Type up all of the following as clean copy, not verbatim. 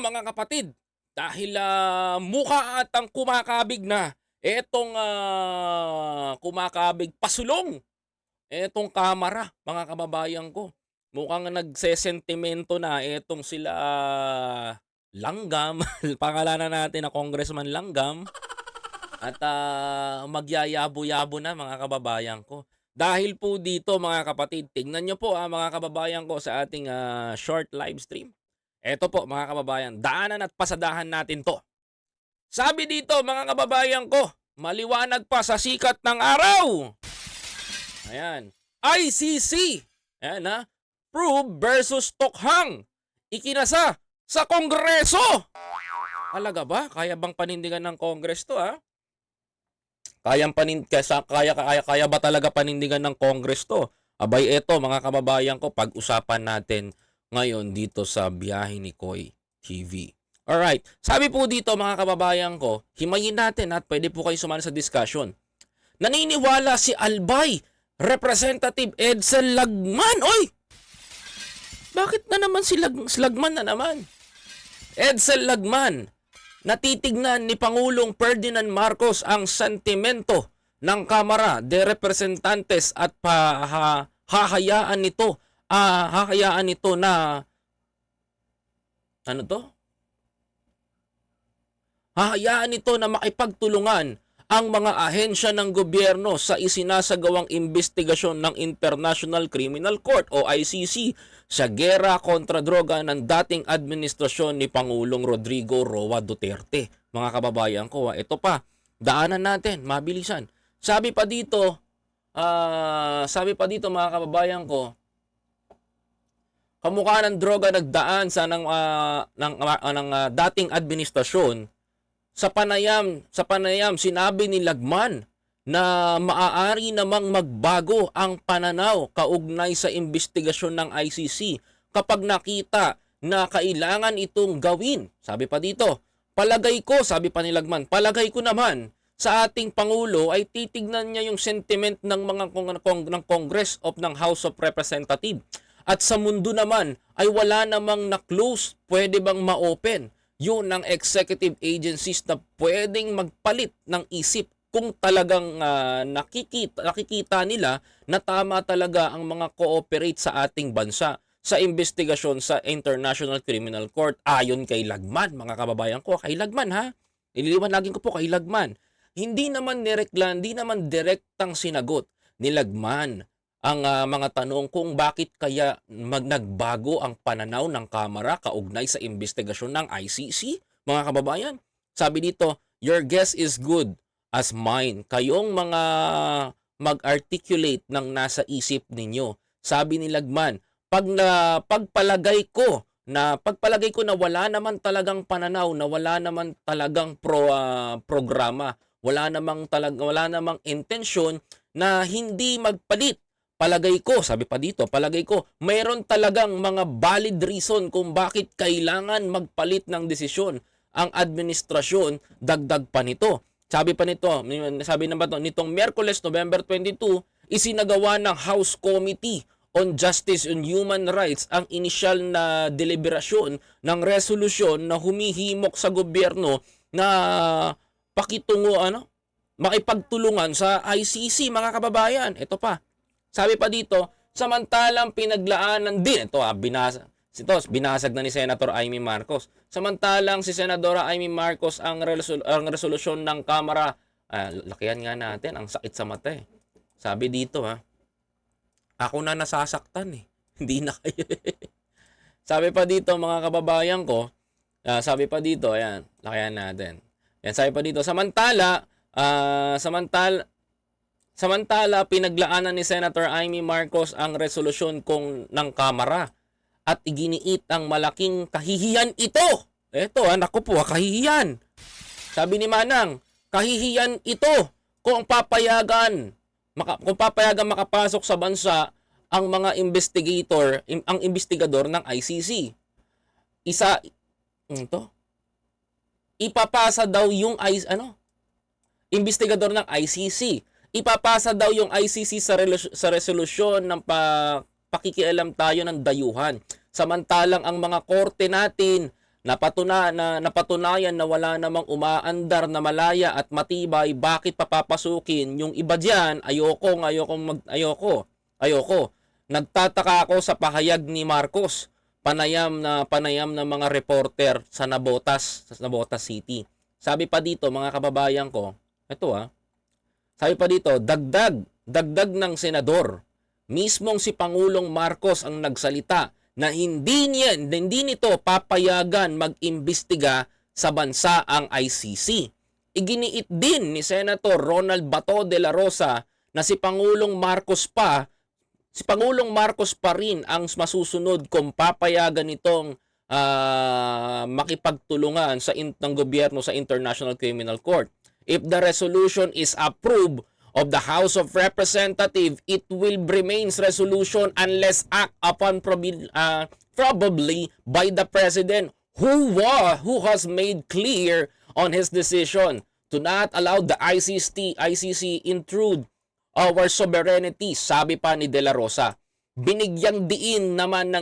mga kapatid, dahil mukha atang kumakabig na etong kumakabig pasulong etong kamera mga kababayan ko. Mukhang nagsesentimento na etong sila Langgam, pangalanan natin na Congressman Langgam at magyayabo-yabo na mga kababayan ko. Dahil po dito mga kapatid, tingnan nyo po mga kababayan ko sa ating short live stream. Eto po mga kababayan, daanan at pasadahan natin to. Sabi dito mga kababayan ko, maliwanag pa sa sikat ng araw. Ayan, ICC, ayan Prove versus Tokhang, ikinasa sa Kongreso. Talaga ba? Kaya bang panindigan ng Congress to Kaya ba talaga panindigan ng Congress to? Abay eto mga kababayan ko, pag-usapan natin ngayon dito sa Biyahe ni Koy TV. Alright, sabi po dito mga kababayan ko, himayin natin at pwede po kayo sumali sa discussion. Naniniwala si Albay, Representative Edsel Lagman. Oy! Bakit na naman si Lagman na naman? Edsel Lagman, natitignan ni Pangulong Ferdinand Marcos ang sentimento ng Kamara de Representantes at hahayaan nito na hahayaan nito na makipagtulungan ang mga ahensya ng gobyerno sa isinasagawang investigasyon ng International Criminal Court o ICC sa gera kontra droga ng dating administrasyon ni Pangulong Rodrigo Roa Duterte. Mga kababayan ko, ito pa, daanan natin, mabilisan. Sabi pa dito mga kababayan ko, kamukha ng droga nagdaan sa ng dating administrasyon. Sa panayam sinabi ni Lagman na maaari namang magbago ang pananaw kaugnay sa investigasyon ng ICC kapag nakita na kailangan itong gawin. Sabi pa dito, sabi pa ni Lagman, palagay ko naman sa ating Pangulo ay titignan niya yung sentiment ng mga ng Congress of ng House of Representatives. At sa mundo naman ay wala namang na-close, pwede bang ma-open? Yun ng executive agencies na pwedeng magpalit ng isip kung talagang nakikita nila na tama talaga ang mga cooperate sa ating bansa sa investigasyon sa International Criminal Court ayon kay Lagman. Mga kababayan ko, kay Lagman ililiwanagin ko po kay Lagman. Hindi naman direktang sinagot ni Lagman ang mga tanong kung bakit kaya nagbago ang pananaw ng Kamara kaugnay sa investigasyon ng ICC, mga kababayan. Sabi dito, your guess is good as mine. Kayong mga mag-articulate ng nasa isip ninyo. Sabi ni Lagman, pagpalagay ko na wala naman talagang pananaw, na wala naman talagang programa, wala namang intensyon na hindi magpalit. Sabi pa dito, palagay ko, mayroon talagang mga valid reason kung bakit kailangan magpalit ng desisyon ang administrasyon, dagdag pa nito. Sabi nitong Miyerkules, November 22, isinagawa ng House Committee on Justice and Human Rights ang inisyal na deliberasyon ng resolusyon na humihimok sa gobyerno na makipagtulungan sa ICC, mga kababayan. Ito pa. Sabi pa dito, samantalang pinaglaanan din, binasag na ni Senator Amy Marcos. Samantalang si Senadora Amy Marcos ang resolusyon ng Kamara, lakihan nga natin, ang sakit sa mata Sabi dito ako na nasasaktan hindi na kayo. Sabi pa dito mga kababayan ko, ayan, lakihan natin. Yan, sabi pa dito, Samantala, pinaglaanan ni Senator Amy Marcos ang resolusyon ng Kamara at iginiit ang malaking kahihiyan ito. Eto, naku po, kahihiyan. Sabi ni Manang, kahihiyan ito kung papayagan makapasok sa bansa ang mga investigador ng ICC. Ipapasa daw yung investigador ng ICC. Ipapasa daw yung ICC sa resolusyon ng pakikialam tayo ng dayuhan. Samantalang ang mga korte natin napatunayan na wala namang umaandar na malaya at matibay, bakit papapasukin yung iba diyan? Ayoko. Nagtataka ako sa pahayag ni Marcos, panayam na mga reporter sa Navotas City. Sabi pa dito, mga kababayan ko, sabi pa dito, dagdag ng senador, mismong si Pangulong Marcos ang nagsalita na hindi nito papayagan mag-imbestiga sa bansa ang ICC. Iginiit din ni Senator Ronald Bato de la Rosa na si Pangulong Marcos pa rin ang masusunod kung papayagan nitong makipagtulungan ng gobyerno sa International Criminal Court. If the resolution is approved of the House of Representatives, it will remain resolution unless act upon probably by the President who has made clear on his decision to not allow the ICC intrude our sovereignty, sabi pa ni De La Rosa. Binigyan diin naman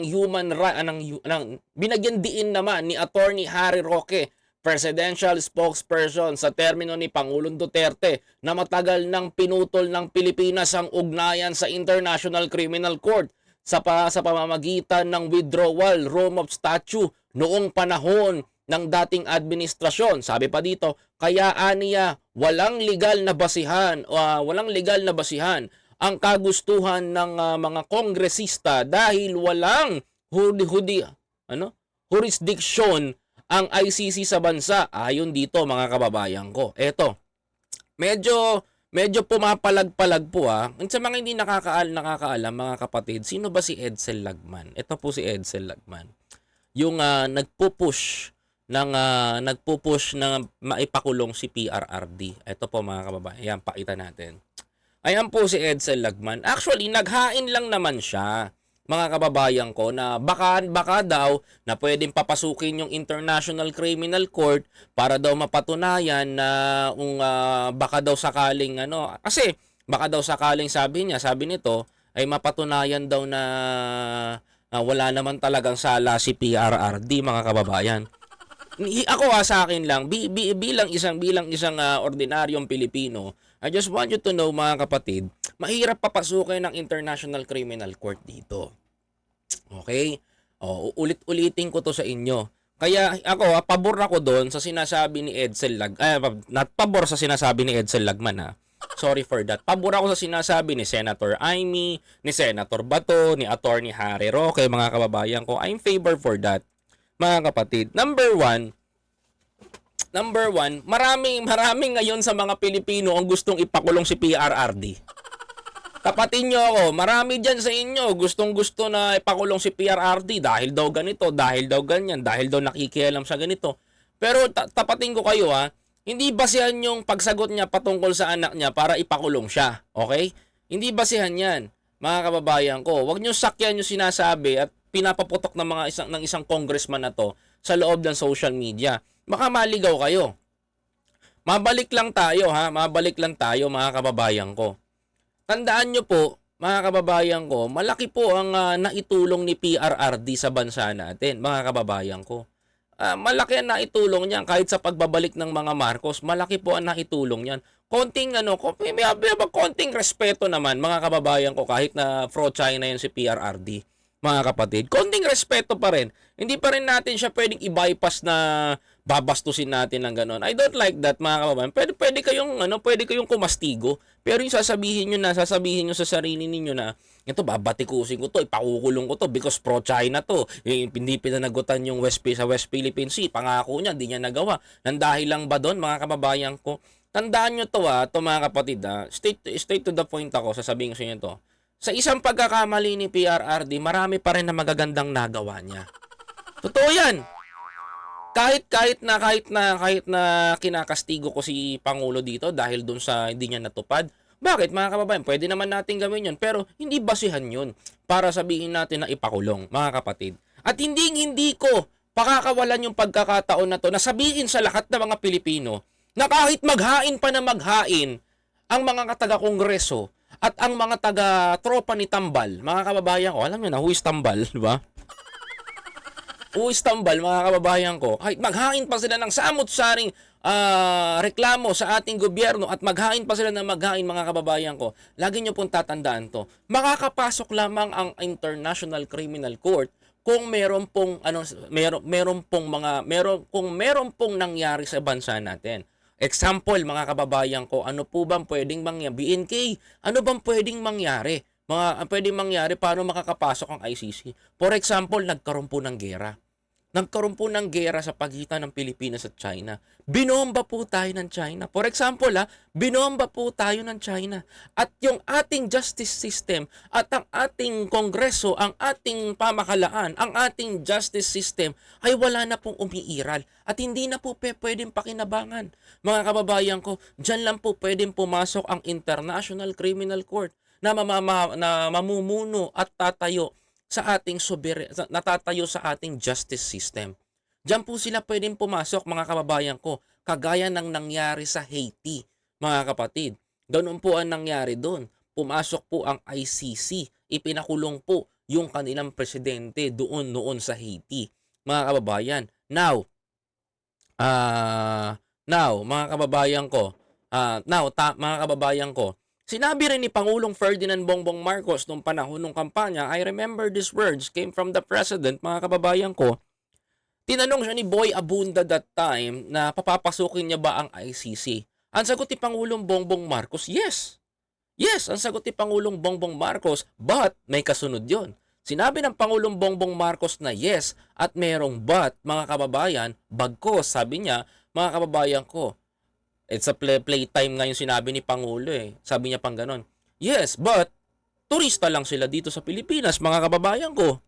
ni Attorney Harry Roque, presidential spokesperson sa termino ni Pangulong Duterte, na matagal nang pinutol ng Pilipinas ang ugnayan sa International Criminal Court sa pamamagitan ng withdrawal Rome of Statute noong panahon ng dating administrasyon. Sabi pa dito, kaya aniya walang legal na basihan ang kagustuhan ng mga kongresista dahil walang jurisdiction ang ICC sa bansa. Ayon dito, mga kababayan ko. Eto, medyo pumapalag-palag po Sa mga hindi nakakaalam, mga kapatid, sino ba si Edsel Lagman? Ito po si Edsel Lagman. Yung nagpupush na maipakulong si PRRD. Ito po, mga kababayan. Ayan, pakita natin. Ayan po si Edsel Lagman. Actually, naghain lang naman siya, mga kababayan ko, na baka daw na pwedeng papasukin yung International Criminal Court para daw mapatunayan na baka daw sakaling kasi baka daw sakaling sabi nito ay mapatunayan daw na wala naman talagang sala si PRRD, mga kababayan. Ako sa akin lang, bilang isang ordinaryong Pilipino, I just want you to know, mga kapatid, mahirap papasukin ng International Criminal Court dito. Okay? Ulit-ulitin ko to sa inyo. Kaya ako, pabor ako doon sa sinasabi ni Edsel pabor sa sinasabi ni Edsel Lagman Sorry for that. Pabor ako sa sinasabi ni Senator Amy, ni Senator Bato, ni Attorney Harry Roque, mga kababayan ko. I'm favor for that, mga kapatid. Number one, maraming ngayon sa mga Pilipino ang gustong ipakulong si PRRD. Tapatin nyo ako, marami dyan sa inyo gustong-gusto na ipakulong si PRRD dahil daw ganito, dahil daw ganyan, dahil daw nakikialam sa ganito. Pero tapatin ko kayo hindi basihan yung pagsagot niya patungkol sa anak niya para ipakulong siya. Okay? Hindi basihan yan, mga kababayan ko. Huwag nyo sakyan yung sinasabi at pinapaputok ng isang congressman na to sa loob ng social media. Baka maligaw kayo. Mabalik lang tayo, mga kababayan ko. Tandaan nyo po, mga kababayan ko, malaki po ang naitulong ni PRRD sa bansa natin, mga kababayan ko. Malaki ang naitulong niyan kahit sa pagbabalik ng mga Marcos, malaki po ang naitulong niyan. Konting konting respeto naman, mga kababayan ko, kahit na pro-China yan si PRRD. Mga kapatid, konting respeto pa rin. Hindi pa rin natin siya pwedeng i-bypass na babastusin natin ng ganon. I don't like that, mga kababayan. Pwede kayong kumastigo. Pero yung sasabihin nyo sa sarili ninyo na ito, babatikusin ko to, ipakukulong ko to because pro-China to. Hindi pinanagutan yung sa West Philippine Sea. Pangako niya, hindi niya nagawa. Nandahil lang ba doon, mga kababayan ko? Tandaan nyo to, mga kapatid. Straight to the point ako, sasabihin ko sa inyo to. Sa isang pagkakamali ni PRRD, marami pa rin na magagandang nagawa niya. Totoo yan. Kahit na kinakastigo ko si Pangulo dito dahil dun sa hindi niya natupad. Bakit, mga kababayan? Pwede naman natin gawin yun, pero hindi basihan yun para sabihin natin na ipakulong, mga kapatid. At hindi ko pakakawalan yung pagkakataon na to na sabihin sa lahat ng mga Pilipino na kahit maghain pa na maghain ang mga taga-kongreso at ang mga taga-tropa ni Tambal, mga kababayan ko, alam niyo na, who is Tambal, di ba? uistambal mga kababayan ko, kahit maghain pa sila ng samot-saring reklamo sa ating gobyerno at maghain pa sila ng maghain mga kababayan ko, lagi nyo pong tatandaan to. Makakapasok lamang ang International Criminal Court kung meron pong kung meron pong nangyari sa bansa natin. Example mga kababayan ko, ano po bang pwedeng mangyari? BNK, ano bang pwedeng mangyari? Pwedeng mangyari paano makakapasok ang ICC? For example, nagkaroon po ng giyera. Nagkaroon po ng giyera sa pagitan ng Pilipinas at China. Binomba po tayo ng China. For example, binomba po tayo ng China. At yung ating justice system at ang ating kongreso, ang ating pamahalaan, ang ating justice system ay wala na pong umiiral. At hindi na po pwedeng pakinabangan. Mga kababayan ko, dyan lang po pwedeng pumasok ang International Criminal Court na mamumuno at tatayo sa ating natatayo sa ating justice system. Diyan po sila pwedeng pumasok mga kababayan ko, kagaya ng nangyari sa Haiti, mga kapatid. Ganun po ang nangyari doon. Pumasok po ang ICC, ipinakulong po yung kanilang presidente doon noon sa Haiti, mga kababayan. Now, mga kababayan ko, mga kababayan ko, sinabi rin ni Pangulong Ferdinand Bongbong Marcos noong panahon ng kampanya, I remember these words came from the President, mga kababayan ko. Tinanong siya ni Boy Abunda that time na papapasukin niya ba ang ICC. Ang sagot ni Pangulong Bongbong Marcos, yes. Yes, ang sagot ni Pangulong Bongbong Marcos, but may kasunod yon. Sinabi ng Pangulong Bongbong Marcos na yes at merong but, mga kababayan, bagkos, sabi niya, mga kababayan ko, it's a playtime nga yung sinabi ni Pangulo eh. Sabi niya pang ganon. Yes, but turista lang sila dito sa Pilipinas, mga kababayan ko.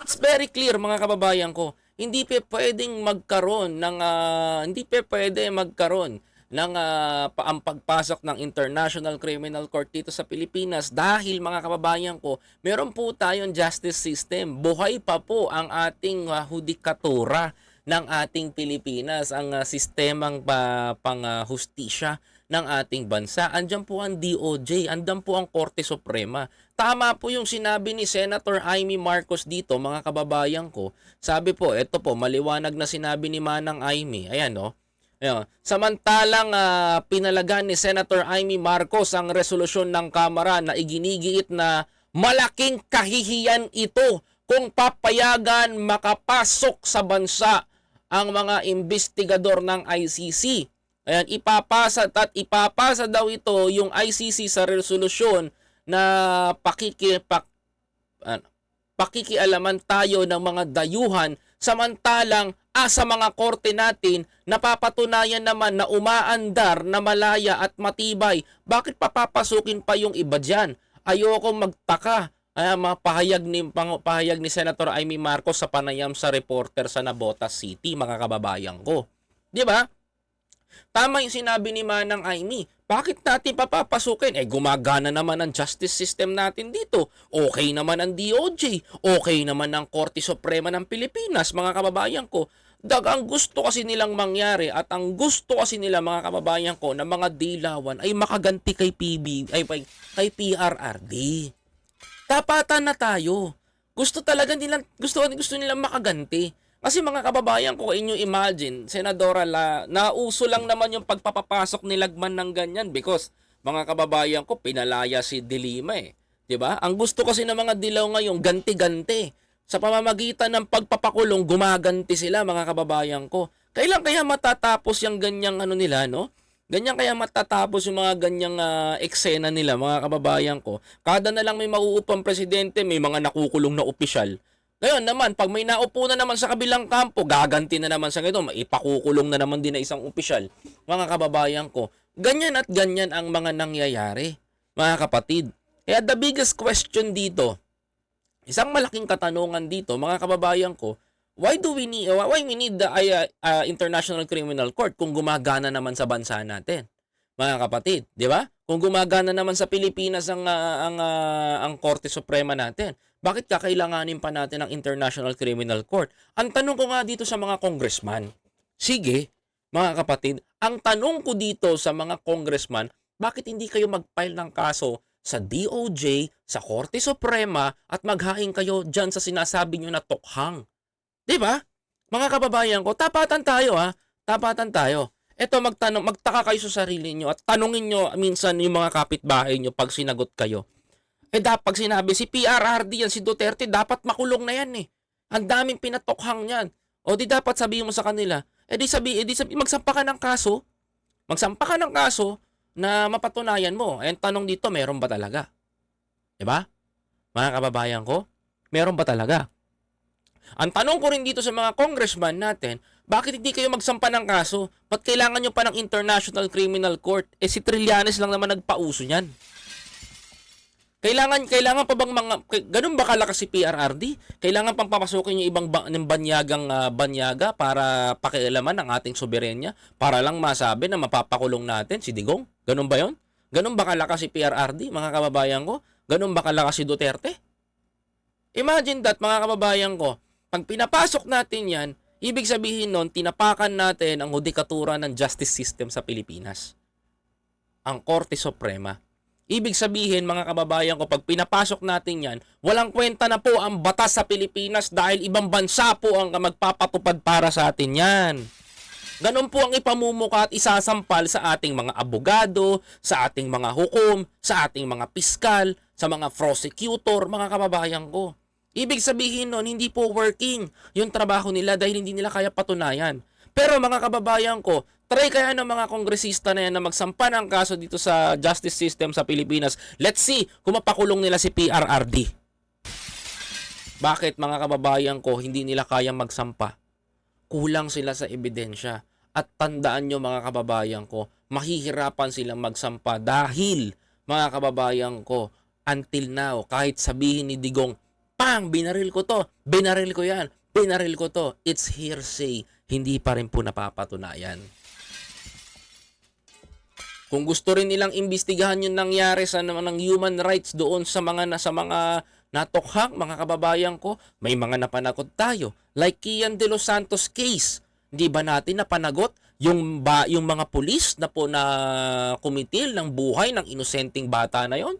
It's very clear, mga kababayan ko. Hindi pwedeng magkaroon ng ang pagpasok ng International Criminal Court dito sa Pilipinas dahil, mga kababayan ko, meron po tayong justice system. Buhay pa po ang ating hudikatura ng ating Pilipinas, ang sistemang panghustisya ng ating bansa. Andiyan po ang DOJ, andiyan po ang Korte Suprema. Tama po yung sinabi ni Senator Amy Marcos dito, mga kababayan ko. Sabi po, eto po, maliwanag na sinabi ni Manang Amy. Ayan, no? Ayan. Samantalang pinalagan ni Senator Amy Marcos ang resolusyon ng Kamara na iginigiit na malaking kahihiyan ito kung papayagan makapasok sa bansa ang mga investigador ng ICC. Ayan, ipapasa daw ito yung ICC sa resolusyon na pakikialaman tayo ng mga dayuhan, samantalang sa mga korte natin napapatunayan naman na umaandar na malaya at matibay. Bakit papapasukin pa yung iba dyan? Ayoko magtaka. Pahayag ni Senator Amy Marcos sa panayam sa reporter sa Navotas City, mga kababayan ko. 'Di ba? Tama yung sinabi ni Manang Amy. Bakit natin papapasukin? Gumagana naman ang justice system natin dito. Okay naman ang DOJ. Okay naman ang Korte Suprema ng Pilipinas, mga kababayan ko. Ang gusto kasi nilang mangyari at ang gusto kasi nila, mga kababayan ko, na mga dilawan ay makaganti kay PRRD. Tapatan na tayo. Gusto nilang makaganti. Kasi, mga kababayan ko, inyo imagine, Senadora, nauso lang naman yung pagpapapasok ni Lagman ng ganyan because, mga kababayan ko, pinalaya si De Lima eh. 'Di ba? Ang gusto kasi ng mga dilaw ngayon, ganti-ganti. Sa pamamagitan ng pagpapakulong, gumaganti sila, mga kababayan ko. Kailan kaya matatapos yung ganyang nila, no? Ganyan kaya matatapos yung mga ganyang eksena nila, mga kababayan ko. Kada na lang may mauupang presidente, may mga nakukulong na opisyal. Ngayon naman, pag may naupo na naman sa kabilang kampo, gaganti na naman sa ganito, ipakukulong na naman din na isang opisyal. Mga kababayan ko, ganyan at ganyan ang mga nangyayari, mga kapatid. Kaya the biggest question dito, isang malaking katanungan dito, mga kababayan ko, why we need the International Criminal Court kung gumagana naman sa bansa natin? Mga kapatid, 'di ba? Kung gumagana naman sa Pilipinas ang Korte Suprema natin, bakit kakailanganin pa natin ang International Criminal Court? Ang tanong ko nga dito sa mga congressman, sige, mga kapatid, ang tanong ko dito sa mga congressman, bakit hindi kayo mag-file ng kaso sa DOJ, sa Korte Suprema at maghain kayo dyan sa sinasabi nyo na tokhang? 'Di ba? Mga kababayan ko, tapatan tayo ha. Tapatan tayo. Eto magtaka kayo sa sarili nyo at tanungin nyo minsan yung mga kapitbahay nyo pag sinagot kayo. Pag sinabi si PRRD yan, si Duterte, dapat makulong na yan eh. Ang daming pinatokhang niyan. O di dapat sabihin mo sa kanila, magsampa ka ng kaso. Magsampa ka ng kaso na mapatunayan mo. Eh, tanong dito, meron ba talaga? 'Di ba? Mga kababayan ko, meron ba talaga? Ang tanong ko rin dito sa mga congressman natin, bakit hindi kayo magsampa ng kaso? Ba't kailangan nyo pa ng International Criminal Court? Eh si Trillanes lang naman nagpauso niyan. Kailangan pa bang ganun ba kalakas si PRRD? Kailangan pang papasukin yung ibang banyaga para pakialaman ng ating soberenya? Para lang masabi na mapapakulong natin si Digong? Ganun ba yon? Ganun ba kalakas si PRRD, mga kababayan ko? Ganun ba kalakas si Duterte? Imagine that, mga kababayan ko. Pag pinapasok natin yan, ibig sabihin nun, tinapakan natin ang hudikatura ng justice system sa Pilipinas. Ang Korte Suprema. Ibig sabihin, mga kababayan ko, pag pinapasok natin yan, walang kwenta na po ang batas sa Pilipinas dahil ibang bansa po ang magpapatupad para sa atin yan. Ganon po ang ipamumuka at isasampal sa ating mga abogado, sa ating mga hukom, sa ating mga piskal, sa mga prosecutor, mga kababayan ko. Ibig sabihin nun, hindi po working yung trabaho nila dahil hindi nila kaya patunayan. Pero mga kababayan ko, try kaya ng mga kongresista na yan na magsampa ng kaso dito sa justice system sa Pilipinas. Let's see kung mapakulong nila si PRRD. Bakit, mga kababayan ko, hindi nila kaya magsampa? Kulang sila sa ebidensya. At tandaan nyo, mga kababayan ko, mahihirapan silang magsampa dahil, mga kababayan ko, until now, kahit sabihin ni Digong, pang, binaril ko to, binaril ko yan, binaril ko to, it's hearsay, hindi pa rin po napapatunayan. Kung gusto rin nilang imbestigahan yung nangyari sa ng human rights doon sa mga natokhang, mga kababayan ko, may mga napanagot tayo. Like Kian De Los Santos case. Hindi ba natin napanagot yung mga pulis na po na kumitil ng buhay ng inosenteng bata na yon?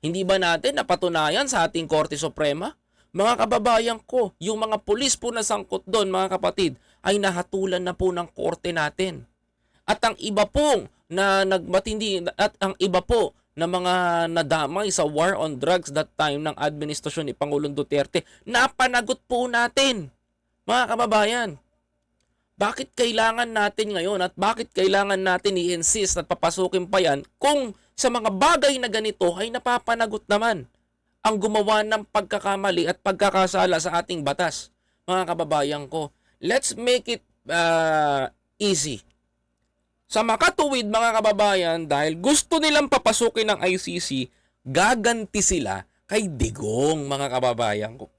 Hindi ba natin napatunayan sa ating Korte Suprema? Mga kababayan ko, yung mga pulis po na sangkot doon, mga kapatid, ay nahatulan na po ng korte natin. At ang iba pong ang iba po na mga nadamay sa war on drugs that time ng administrasyon ni Pangulong Duterte, napanagot po natin. Mga kababayan, bakit kailangan natin ngayon at bakit kailangan natin i-insist at papasukin pa yan kung sa mga bagay na ganito ay napapanagot naman ang gumawa ng pagkakamali at pagkakasala sa ating batas? Mga kababayan ko, let's make it easy. Sa makatuwid, mga kababayan, dahil gusto nilang papasukin ng ICC, gaganti sila kay Digong, mga kababayan ko.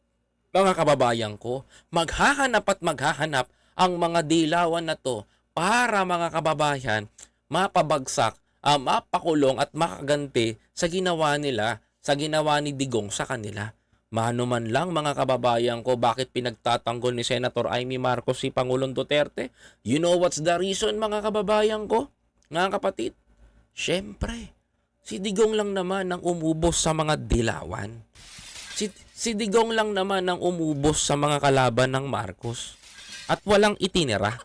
Mga kababayan ko, maghahanap at maghahanap ang mga dilawan na to para, mga kababayan, mapabagsak, mapakulong at makaganti sa ginawa nila, sa ginawa ni Digong sa kanila. Mano man lang, mga kababayan ko, bakit pinagtatanggol ni Senator Amy Marcos si Pangulong Duterte? You know what's the reason, mga kababayan ko? Mga kapatid, syempre, si Digong lang naman ang umubos sa mga dilawan. Si Digong lang naman ang umubos sa mga kalaban ng Marcos. At walang itinira.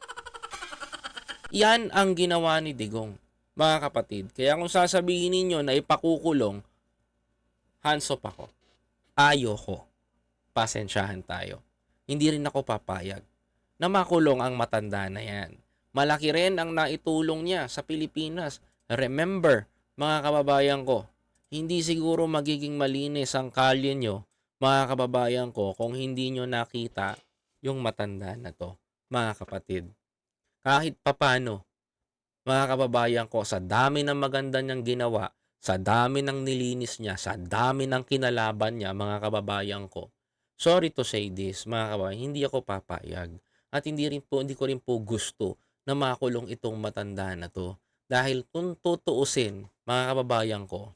Yan ang ginawa ni Digong, mga kapatid. Kaya kung sasabihin ninyo na ipakukulong, hands off ako. Ayoko. Pasensyahan tayo. Hindi rin ako papayag na makulong ang matanda na yan. Malaki rin ang naitulong niya sa Pilipinas. Remember, mga kababayan ko, hindi siguro magiging malinis ang kalye nyo, mga kababayan ko, kung hindi nyo nakita yung matanda na to, mga kapatid. Kahit papano, mga kababayan ko, sa dami ng maganda niyang ginawa, sa dami ng nilinis niya, sa dami ng kinalaban niya, mga kababayan ko, sorry to say this, mga kababayan, hindi ako papayag. At hindi ko rin po gusto na makulong itong matanda na to. Dahil kung tutuusin, mga kababayan ko,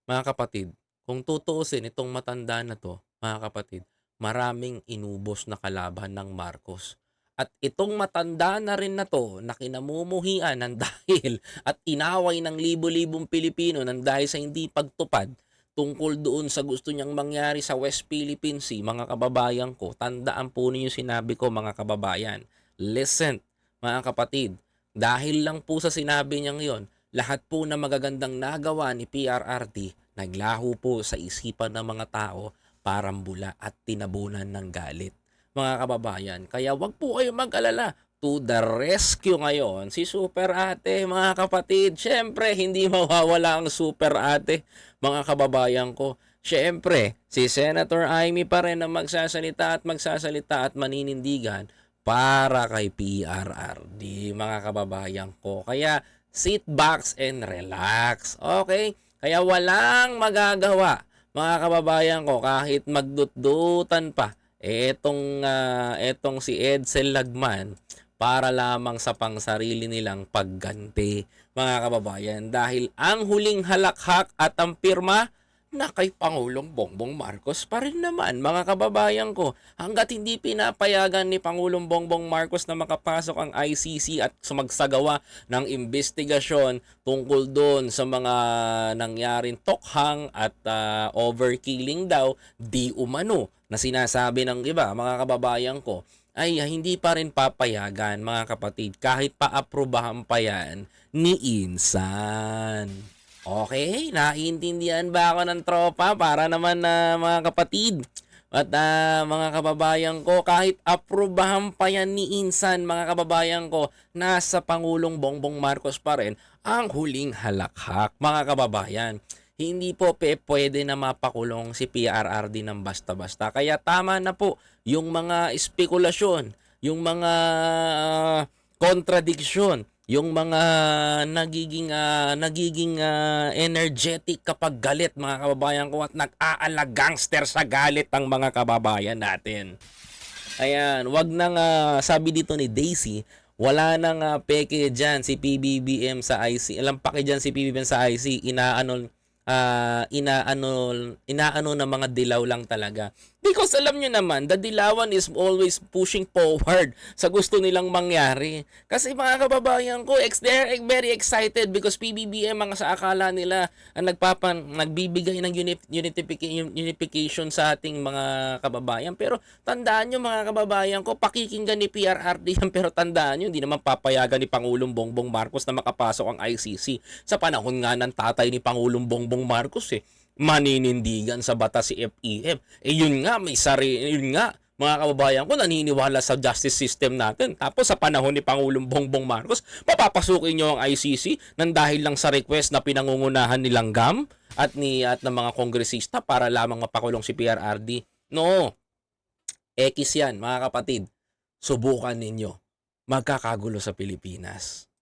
mga kapatid, kung tutuusin itong matanda na to, mga kapatid, maraming inubos na kalaban ng Marcos. At itong matanda na rin na to na kinamumuhian ng dahil at inaway ng libo-libong Pilipino ng dahil sa hindi pagtupad tungkol doon sa gusto niyang mangyari sa West Philippine Sea, mga kababayan ko, tandaan po ninyo sinabi ko mga kababayan. Listen, mga kapatid, dahil lang po sa sinabi niyang yon, lahat po na magagandang nagawa ni PRRD, naglaho po sa isipan ng mga tao, parambula at tinabunan ng galit. Mga kababayan, kaya wag po kayo mag-alala. To the rescue ngayon, si Super Ate, mga kapatid. Siyempre, hindi mawawala ang Super Ate, mga kababayan ko. Siyempre, si Senator Amy pa rin ang magsasalita at maninindigan para kay PRRD, mga kababayan ko. Kaya, sit back and relax. Okay? Kaya walang magagawa, mga kababayan ko, kahit magdutdutan pa etong si Edsel Lagman para lamang sa pangsarili nilang pagganti, mga kababayan, dahil ang huling halakhak at ang pirma na kay Pangulong Bongbong Marcos pa rin naman, mga kababayan ko. Hanggat hindi pinapayagan ni Pangulong Bongbong Marcos na makapasok ang ICC at sumagsagawa ng investigasyon tungkol doon sa mga nangyaring tokhang at overkilling daw, di umano, na sinasabi ng iba, mga kababayan ko, ay hindi pa rin papayagan, mga kapatid, kahit paaprubahan pa yan ni Insan. Okay, naiintindihan ba ako ng tropa para naman na mga kapatid? At mga kababayan ko, kahit aprubahan pa yan ni Insan, mga kababayan ko, nasa Pangulong Bongbong Marcos pa rin ang huling halakhak, mga kababayan. Hindi po pwede na mapakulong si PRRD ng basta-basta. Kaya tama na po yung mga espekulasyon, yung mga contradiction, yung mga nagiging energetic kapag galit, mga kababayan ko, at nag-aalagangster sa galit ang mga kababayan natin. Ayan, wag nang sabi dito ni Daisy, wala nang peke diyan si PBBM sa IC. Alam pake diyan si PBBM sa IC, inaano ng mga dilaw lang talaga. Because alam nyo naman, the dilawan is always pushing forward sa gusto nilang mangyari. Kasi mga kababayan ko, they're very excited because PBBM mga sa akala nila ang nagbibigay ng unification sa ating mga kababayan. Pero tandaan nyo mga kababayan ko, pakikinggan ni PRRD yan, pero tandaan nyo, hindi naman papayagan ni Pangulong Bongbong Marcos na makapasok ang ICC. Sa panahon nga ng tatay ni Pangulong Bongbong Marcos maninindigan sa batas si FEM. Yun nga, yun nga, mga kababayan ko, naniniwala sa justice system natin. Tapos sa panahon ni Pangulong Bongbong Marcos, papapasukin nyo ang ICC nang dahil lang sa request na pinangungunahan nilang GAM at ng mga kongresista para lamang mapakulong si PRRD. No, X yan, mga kapatid. Subukan ninyo. Magkakagulo sa Pilipinas.